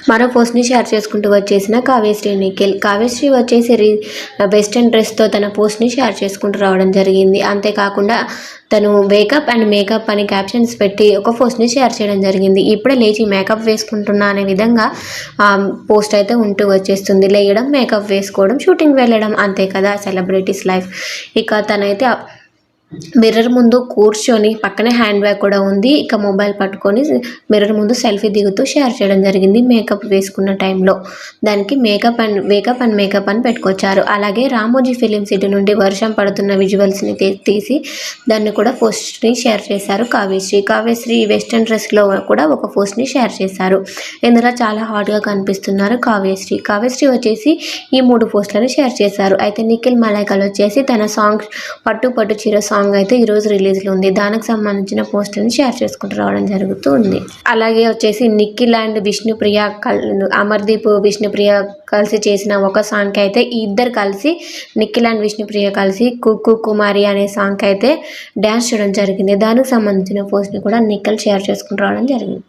మరో పోస్ట్ని షేర్ చేసుకుంటూ వచ్చేసిన కావ్యశ్రీ నిఖిల్. కావ్యశ్రీ వచ్చేసి వెస్టర్న్ డ్రెస్తో తన పోస్ట్ని షేర్ చేసుకుంటూ రావడం జరిగింది. అంతేకాకుండా తను వేకప్ అండ్ మేకప్ అని క్యాప్షన్స్ పెట్టి ఒక పోస్ట్ని షేర్ చేయడం జరిగింది. ఇప్పుడే లేచి మేకప్ వేసుకుంటున్నా అనే విధంగా పోస్ట్ అయితే ఉంటూ వచ్చేస్తుంది. లేయడం, మేకప్ వేసుకోవడం, షూటింగ్ వెళ్ళడం, అంతే కదా సెలబ్రిటీస్ లైఫ్. ఇక తనైతే మిర్రర్ ముందు కూర్చొని పక్కనే హ్యాండ్ బ్యాగ్ కూడా ఉంది. ఇక మొబైల్ పట్టుకొని మిర్రర్ ముందు సెల్ఫీ దిగుతూ షేర్ చేయడం జరిగింది. మేకప్ వేసుకున్న టైంలో దానికి వేకప్ అండ్ మేకప్ అని పెట్టుకొచ్చారు. అలాగే రామోజీ ఫిలిం సిటీ నుండి వర్షం పడుతున్న విజువల్స్ని తీసి దాన్ని కూడా పోస్ట్ని షేర్ చేశారు కావ్యశ్రీ వెస్టర్న్ డ్రెస్లో కూడా ఒక పోస్ట్ని షేర్ చేశారు. ఇందులో చాలా హాట్గా కనిపిస్తున్నారు కావ్యశ్రీ వచ్చేసి ఈ 3 పోస్టులను షేర్ చేశారు. అయితే నిఖిల్ మలైకల్ వచ్చేసి తన సాంగ్ పట్టు చీర సాంగ్ అయితే ఈరోజు రిలీజ్లో ఉంది. దానికి సంబంధించిన పోస్టులను షేర్ చేసుకుంటూ రావడం జరుగుతుంది. అలాగే వచ్చేసి నిఖిల్ అండ్ విష్ణుప్రియ అమర్దీప్ విష్ణుప్రియ కలిసి చేసిన ఒక సాంగ్ అయితే ఇద్దరు కలిసి నిఖిల్ అండ్ విష్ణుప్రియ కలిసి కుక్కు కుమారి అనే సాంగ్ అయితే డ్యాన్స్ చేయడం జరిగింది. దానికి సంబంధించిన పోస్ట్ని కూడా నిఖిల్ షేర్ చేసుకుంటూ రావడం జరిగింది.